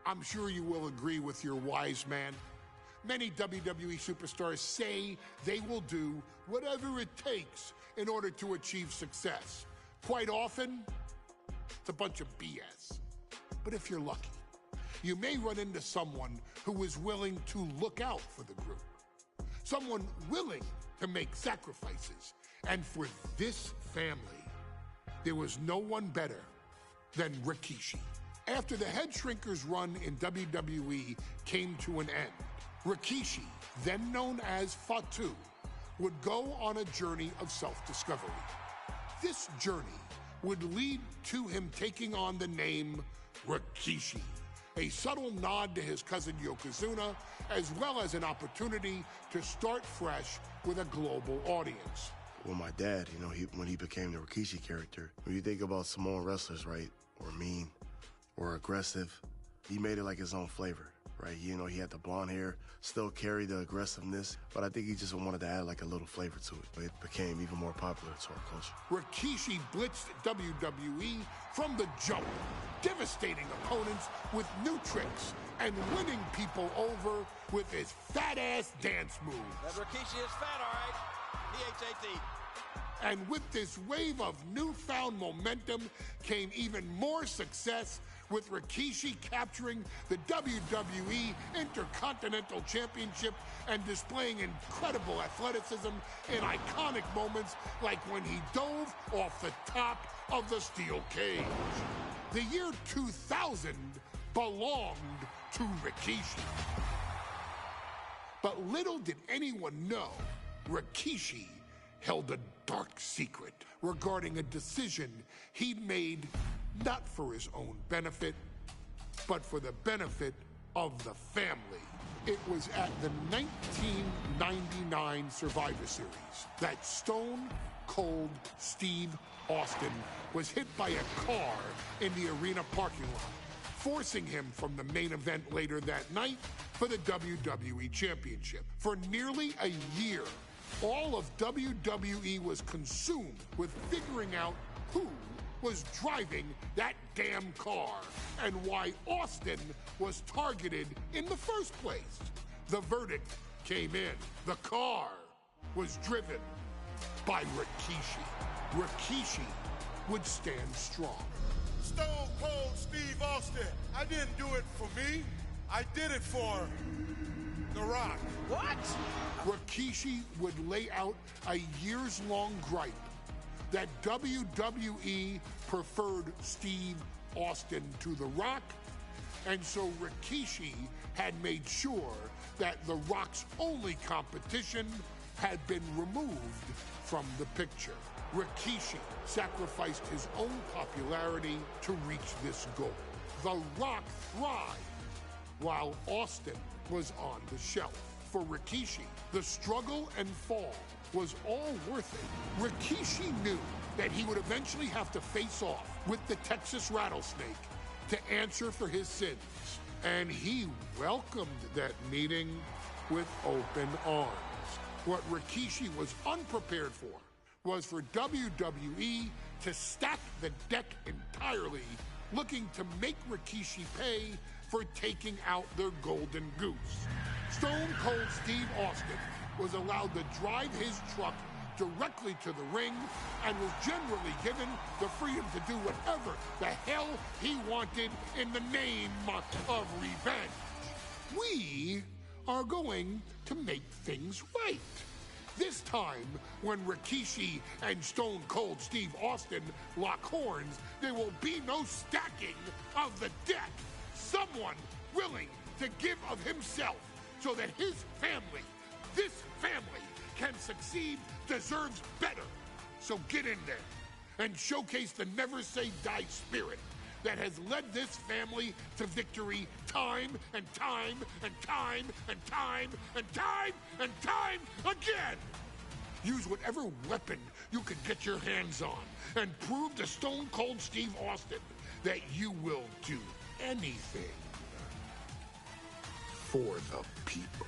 I'm sure you will agree with your wise man. Many WWE superstars say they will do whatever it takes in order to achieve success. Quite often, it's a bunch of BS. But if you're lucky, you may run into someone who is willing to look out for the group. Someone willing to make sacrifices. And for this family, there was no one better than Rikishi. After the Head Shrinkers run in WWE came to an end, Rikishi, then known as Fatu, would go on a journey of self-discovery. This journey would lead to him taking on the name Rikishi, a subtle nod to his cousin Yokozuna, as well as an opportunity to start fresh with a global audience. Well, my dad, when he became the Rikishi character, when you think about Samoan wrestlers, right, or mean, or aggressive, he made it like his own flavor, right? He had the blonde hair, still carried the aggressiveness, but I think he just wanted to add like a little flavor to it. It became even more popular to our culture. Rikishi blitzed WWE from the jump, devastating opponents with new tricks and winning people over with his fat-ass dance moves. That Rikishi is fat, all right. P-H-A-T. And with this wave of newfound momentum came even more success, with Rikishi capturing the WWE Intercontinental Championship and displaying incredible athleticism in iconic moments like when he dove off the top of the steel cage. The year 2000 belonged to Rikishi. But little did anyone know, Rikishi held a dark secret regarding a decision he'd made not for his own benefit, but for the benefit of the family. It was at the 1999 Survivor Series that Stone Cold Steve Austin was hit by a car in the arena parking lot, forcing him from the main event later that night for the WWE Championship. For nearly a year, all of WWE was consumed with figuring out who was driving that damn car and why Austin was targeted in the first place. The verdict came in. The car was driven by Rikishi. Rikishi would stand strong. Stone Cold Steve Austin. I didn't do it for me. I did it for The Rock. What? Rikishi would lay out a years-long gripe that WWE preferred Steve Austin to The Rock, and so Rikishi had made sure that The Rock's only competition had been removed from the picture. Rikishi sacrificed his own popularity to reach this goal. The Rock thrived while Austin was on the shelf. For Rikishi, the struggle and fall was all worth it. Rikishi knew that he would eventually have to face off with the Texas Rattlesnake to answer for his sins. And he welcomed that meeting with open arms. What Rikishi was unprepared for was for WWE to stack the deck entirely, looking to make Rikishi pay for taking out their golden goose. Stone Cold Steve Austin was allowed to drive his truck directly to the ring and was generally given the freedom to do whatever the hell he wanted in the name of revenge. We are going to make things right. This time, when Rikishi and Stone Cold Steve Austin lock horns, there will be no stacking of the deck. Someone willing to give of himself so that his family, this family, can succeed, deserves better. So get in there and showcase the never say die spirit that has led this family to victory time and time and time and time and time and time again. Use whatever weapon you can get your hands on and prove to Stone Cold Steve Austin that you will do anything for the people.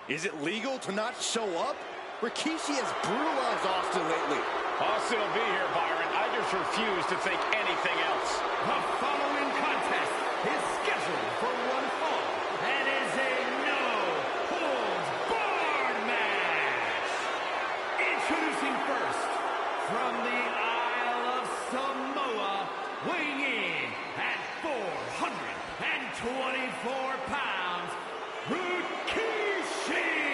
Is it legal to not show up? Rikishi has brutalized Austin lately. Austin will be here, Byron. I just refuse to think anything else. The following contest is scheduled for one fall and is a no-holds-barred match. Introducing first, from the Isle of Samoa, weighing in at 424 pounds, Rikishi.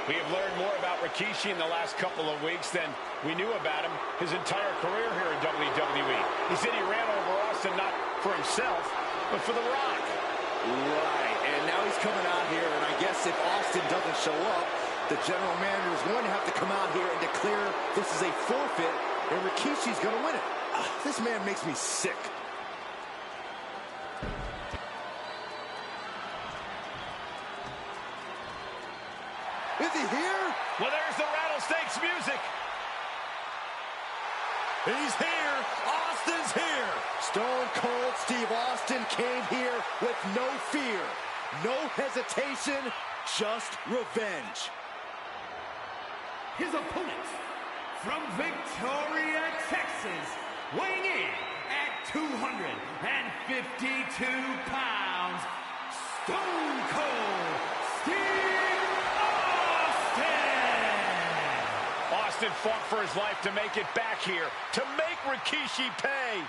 We have learned more about Rikishi in the last couple of weeks than we knew about him his entire career here in WWE. He said he ran over Austin not for himself, but for The Rock. Right, and now he's coming out here, and I guess if Austin doesn't show up, the general manager is going to have to come out here and declare this is a forfeit, and Rikishi's going to win it. This man makes me sick. Is he here? Well, there's the Rattlesnakes music. He's here. Austin's here. Stone Cold Steve Austin came here with no fear, no hesitation, just revenge. His opponent, from Victoria, Texas, weighing in at 252 pounds, Stone Cold Steve Austin! Austin fought for his life to make it back here, to make Rikishi pay.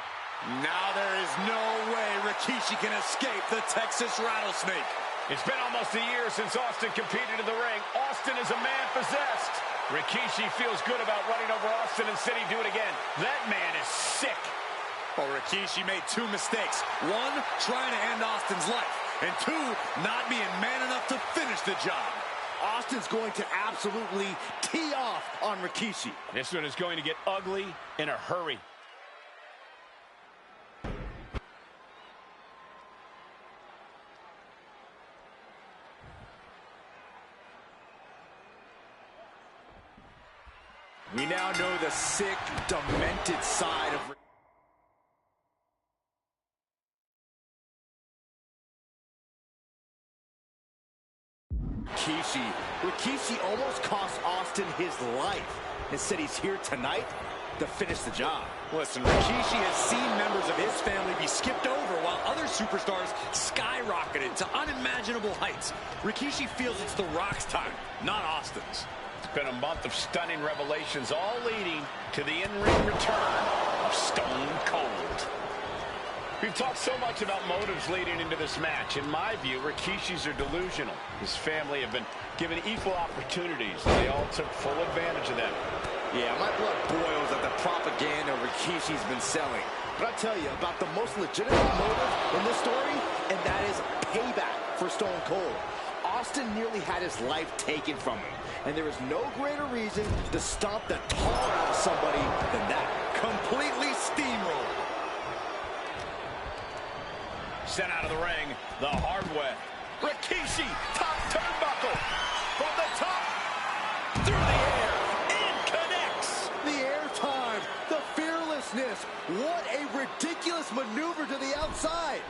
Now there is no way Rikishi can escape the Texas Rattlesnake. It's been almost a year since Austin competed in the ring. Austin is a man possessed. Rikishi feels good about running over Austin and said he'd do it again. That man is sick. Well, Rikishi made two mistakes. One, trying to end Austin's life. And two, not being man enough to finish the job. Austin's going to absolutely tee off on Rikishi. This one is going to get ugly in a hurry. We now know the sick, demented side of Rikishi. Rikishi almost cost Austin his life and said he's here tonight to finish the job. Listen, Rikishi has seen members of his family be skipped over while other superstars skyrocketed to unimaginable heights. Rikishi feels it's The Rock's time, not Austin's. It's been a month of stunning revelations, all leading to the in-ring return of Stone Cold. We've talked so much about motives leading into this match. In my view, Rikishi's are delusional. His family have been given equal opportunities, and they all took full advantage of them. Yeah, my blood boils at the propaganda Rikishi's been selling. But I'll tell you about the most legitimate motive in this story, and that is payback for Stone Cold. Austin nearly had his life taken from him, and there is no greater reason to stomp the tar out of somebody than that. Completely steamrolled. Sent out of the ring the hard way. Rikishi, top turnbuckle. From the top, through the air, and connects. The airtime, the fearlessness. What a ridiculous maneuver to the outside.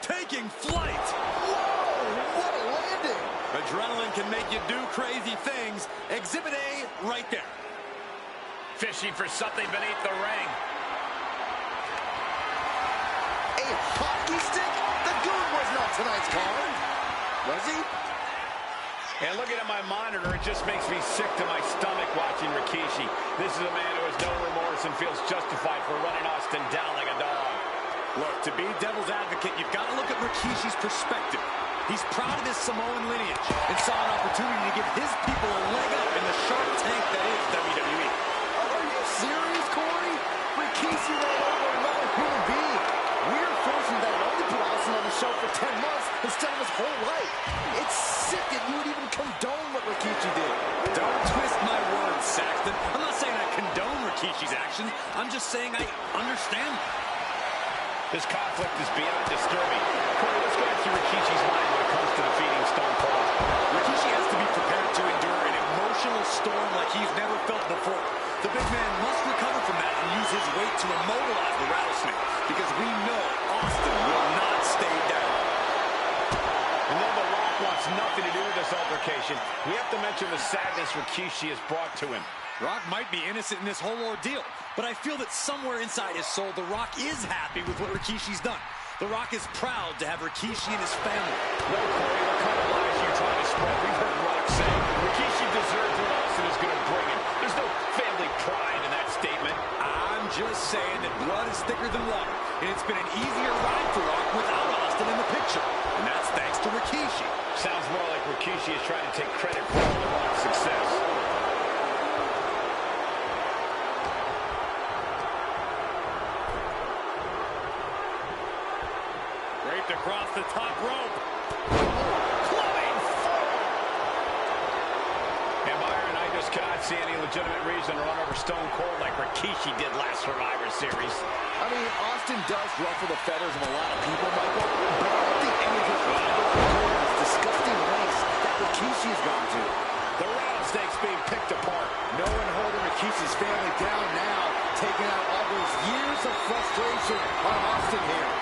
Taking flight. Whoa, what a landing. Adrenaline can make you do crazy things. Exhibit A right there. Fishing for something beneath the ring. A hockey stick? The Goon was not tonight's card. Was he? And looking at my monitor, it just makes me sick to my stomach watching Rikishi. This is a man who has no remorse and feels justified for running Austin down like a dog. Look, to be devil's advocate, you've got to look at Rikishi's perspective. He's proud of his Samoan lineage and saw an opportunity to give his people a leg up in the shark tank that is WWE. Are you serious, Corey? Rikishi ran over another human being. We're fortunate that it only put Austin on the show for 10 months instead of his whole life. It's sick that you would even condone what Rikishi did. Don't twist my words, Saxton. I'm not saying I condone Rikishi's actions. I'm just saying I understand them. This conflict is beyond disturbing. Corey, let's go into Rikishi's mind when it comes to defeating Stone Cold. Rikishi has to be prepared to endure an emotional storm like he's never felt before. The big man must recover from that and use his weight to immobilize the Rattlesnake, because we know Austin will not stay down. And though The Rock wants nothing to do with this altercation. We have to mention the sadness Rikishi has brought to him. Rock might be innocent in this whole ordeal, but I feel that somewhere inside his soul, The Rock is happy with what Rikishi's done. The Rock is proud to have Rikishi and his family. No, Corey, what kind of lies you're trying to spread? We've heard Rock say Rikishi deserves what Austin is going to bring him. There's no family pride in that statement. I'm just saying that blood is thicker than water, and it's been an easier ride for Rock without Austin in the picture, and that's thanks to Rikishi. Sounds more like Rikishi is trying to take credit for all The Rock's success. Draped across the top rope. Clubbing forward. And Byron, I just cannot see any legitimate reason to run over Stone Cold like Rikishi did last Survivor Series. I mean, Austin does ruffle the feathers of a lot of people, Michael, but I don't think any of his rivals are going to the disgusting lengths that Rikishi's gone to. The rattlesnake's being picked apart. No one holding Rikishi's family down now, taking out all those years of frustration on Austin here.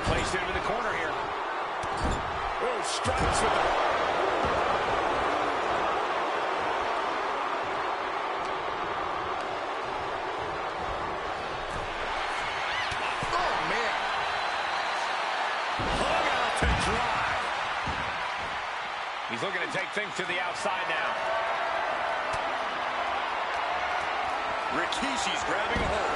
Placed him in the corner here. Oh, strikes with it. Oh, man. Hung out to dry. He's looking to take things to the outside now. Rikishi's grabbing a hold.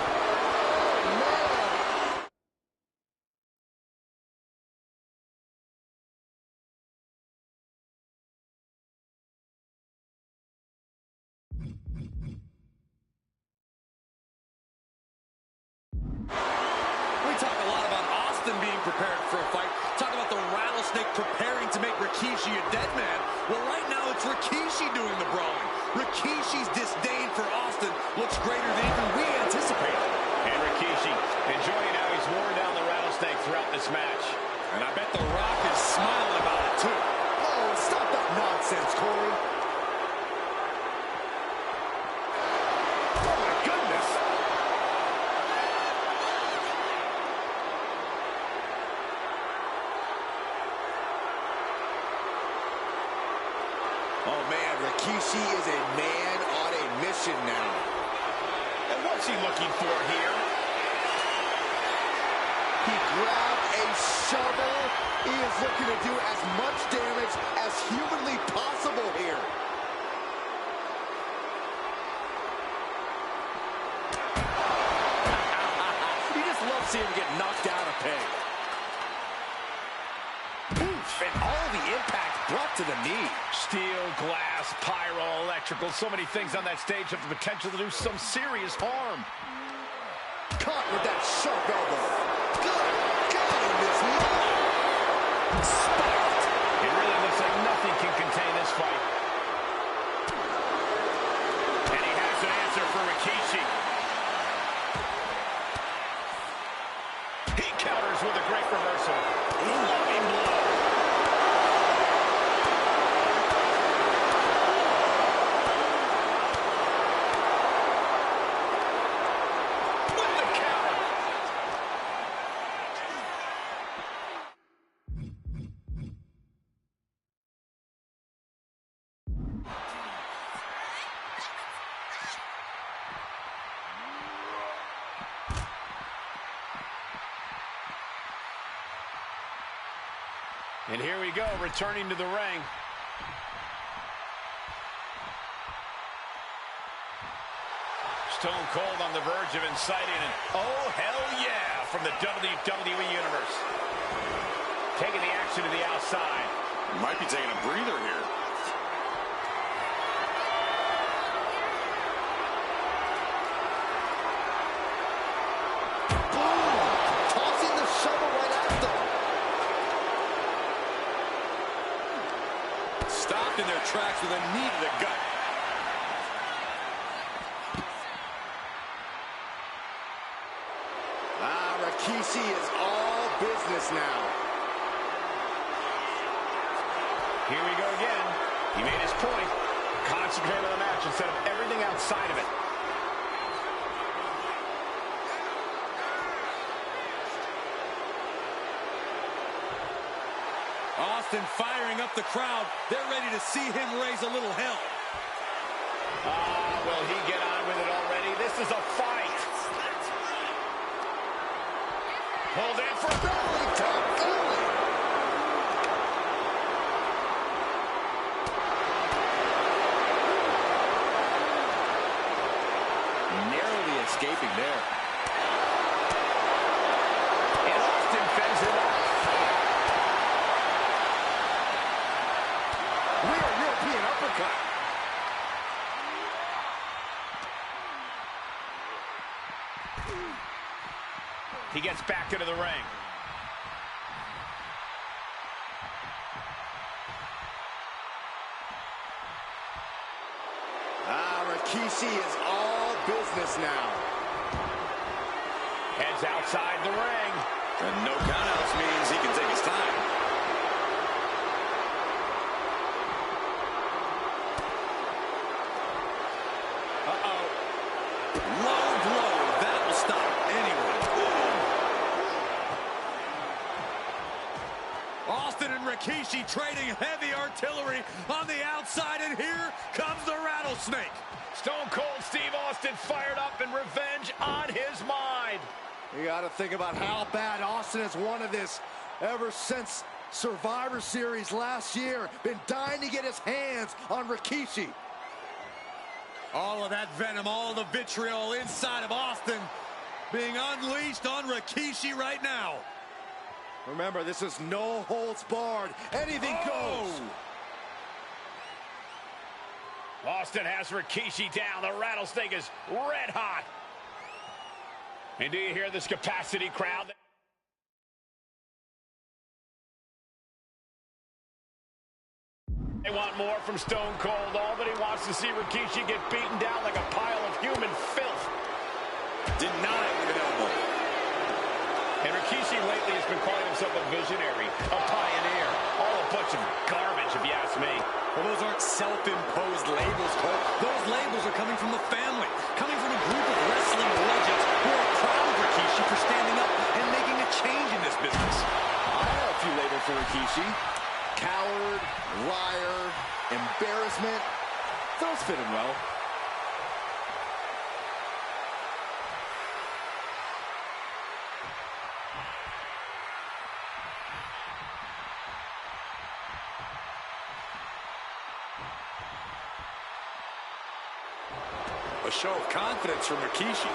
Oh, man. We talk a lot about Austin being prepared for a fight. Talk about the rattlesnake preparing to make Rikishi a dead man. Well, right now it's Rikishi doing the brawling. Rikishi's disdain for Austin looks greater than even we anticipated. And Rikishi enjoying how he's worn down the rattlesnake throughout this match. And I bet The Rock is smiling about it too. Oh, stop that nonsense, Corey. Oh, my goodness. Oh, man, Rikishi is a man on a mission now. And what's he looking for here? He grabbed a shovel. He is looking to do as much damage as humanly possible here. You just love seeing him get knocked down a peg. And all the impact brought to the knee. Steel, glass, pyro, electrical, so many things on that stage have the potential to do some serious harm. Caught with that sharp elbow. Good God, in this move. Spiked. It really looks like nothing can contain this fight. And he has an answer for Rikishi. He counters with a great reversal. Loving blow. And here we go, returning to the ring. Stone Cold on the verge of inciting an oh, hell yeah, from the WWE Universe. Taking the action to the outside. Might be taking a breather here. Tossing the shovel right at them. Stopped in their tracks with a knee to the gut. Rikishi is all business now. Here we go again. He made his point. Concentrate on the match instead of everything outside of it. Austin firing up the crowd. They're ready to see him raise a little hell. Will he get on with it already? This is a fight. Pulled in for belly tap. Narrowly escaping there. And Austin fends him off. Rear European uppercut. He gets back into the ring. Rikishi is all business now. Heads outside the ring. And no countouts means he can take his time. Uh-oh. Low blow. That will stop anyone. Austin and Rikishi trading heavy artillery on the outside, and here comes the rattlesnake. Stone Cold Steve Austin fired up and revenge on his mind. You got to think about how bad Austin has wanted this ever since Survivor Series last year. Been dying to get his hands on Rikishi. All of that venom, all the vitriol inside of Austin being unleashed on Rikishi right now. Remember, this is no holds barred. Anything goes. Austin has Rikishi down. The rattlesnake is red hot. And do you hear this capacity crowd? They want more from Stone Cold. All that he wants to see Rikishi get beaten down like a pile of human filth. Denied with an elbow. And Rikishi lately has been calling himself a visionary, a pioneer. All a bunch of garbage, if you ask me. Well, those aren't self-imposed labels, Cole. Those labels are coming from the family, coming from a group of wrestling legends who are proud of Rikishi for standing up and making a change in this business. I have a few labels for Rikishi. Coward, liar, embarrassment. Those fit him well. A show of confidence from Rikishi.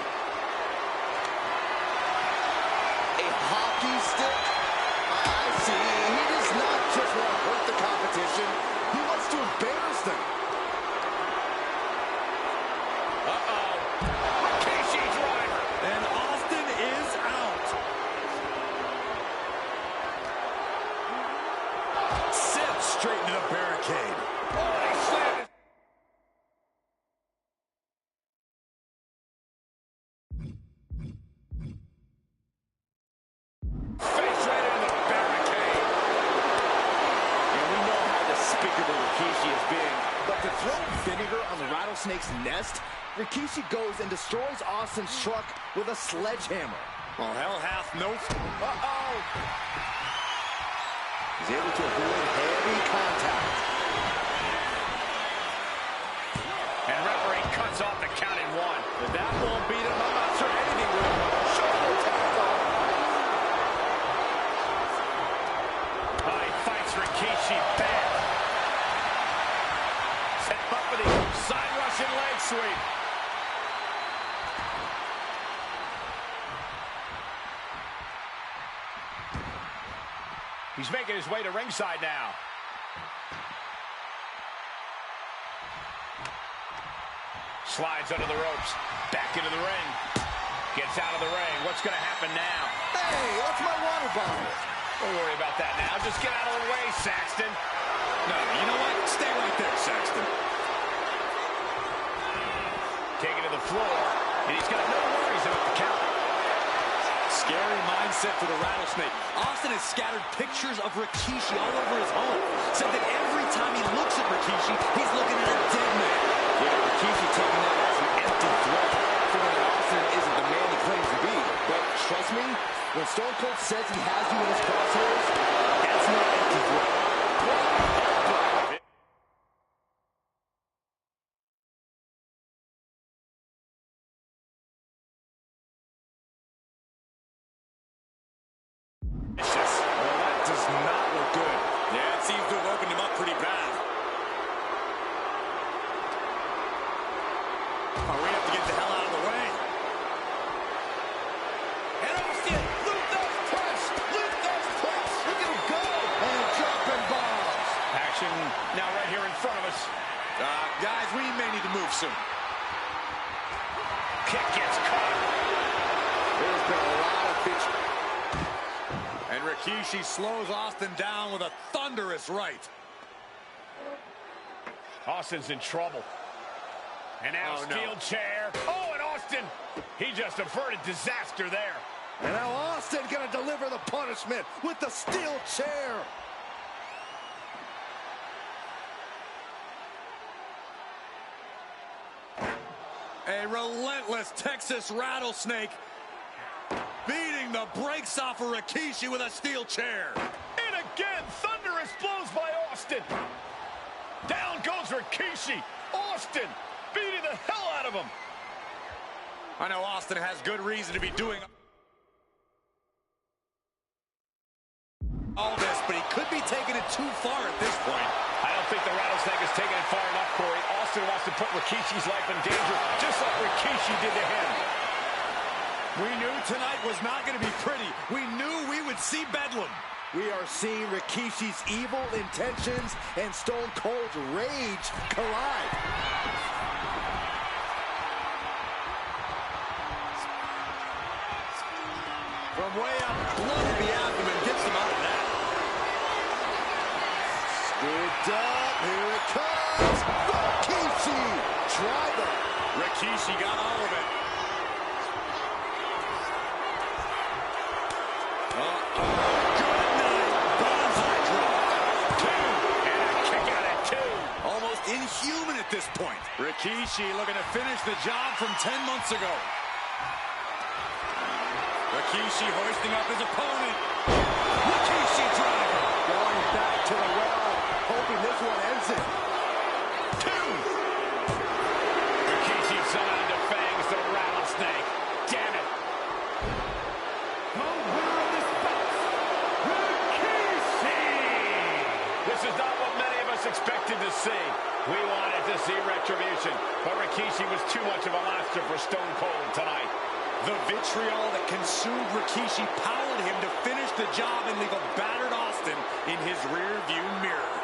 A hockey stick? I see. He does not just want to hurt the competition. He wants to embarrass them. Uh-oh. Rikishi driver. And Austin is out. Sent straight into the barricade. Oh, he slammed it. Face right into the barricade. And we know how despicable Rikishi has been. But to throw vinegar on the rattlesnake's nest, Rikishi goes and destroys Austin's truck with a sledgehammer. Well, hell hath no... Uh-oh! He's able to avoid heavy contact. And referee cuts off the count in one. If that won't beat him, I'm not sure anything will. Shoulder tackle. Oh, he fights Rikishi back. Set him up with the side Russian leg sweep. He's making his way to ringside now. Slides under the ropes. Back into the ring. Gets out of the ring. What's going to happen now? Hey, that's my water bottle. Don't worry about that now. Just get out of the way, Saxton. No, you know what? Stay right there, Saxton. Taken to the floor, and he's got no worries about the count. Scary mindset for the rattlesnake. Austin has scattered pictures of Rikishi all over his home. Said that every time he looks at Rikishi, he's looking at a dead man. Yeah, Rikishi taking that as an empty threat, feeling that Austin isn't the man he claims to be. But trust me, when Stone Cold says he has you in his crosshairs, that's personal empty threat. Well, that does not look good. Yeah, it seems to have opened him up pretty bad. Oh, we have to get the hell out of the way. And Austin, loop those press, loop those press. Look at him go, and dropping bombs. Action now right here in front of us. Guys, we may need to move soon. Kick gets caught. There's been a lot of pitching. And Rikishi slows Austin down with a thunderous right. Austin's in trouble. And now steel chair. Oh, and Austin, he just averted disaster there. And now Austin gonna deliver the punishment with the steel chair. A relentless Texas rattlesnake beating the brakes off of Rikishi with a steel chair. And again, thunderous blows by Austin. Down goes Rikishi. Austin beating the hell out of him. I know Austin has good reason to be doing all this, but he could be taking it too far at this point. I don't think the rattlesnake is taking it far enough, Corey. Austin wants to put Rikishi's life in danger, just like Rikishi did to him. We knew tonight was not going to be pretty. We knew we would see bedlam. We are seeing Rikishi's evil intentions and Stone Cold's rage collide. From way up, blood to the abdomen gets him out of that. Scooped up, here it comes. Rikishi, driver. Rikishi got all of it. Good night. Bonsai drop. 2. And a kick out at 2. Almost inhuman at this point. Rikishi looking to finish the job from 10 months ago. Rikishi hoisting up his opponent. Rikishi driver. Going back to the well, hoping this one ends it. 2. Rikishi somehow defangs the rattlesnake. Damn it. The winner of this bout, Rikishi! This is not what many of us expected to see. We wanted to see retribution, but Rikishi was too much of a monster for Stone Cold tonight. The vitriol that consumed Rikishi powered him to finish the job and leave a battered Austin in his rear-view mirror.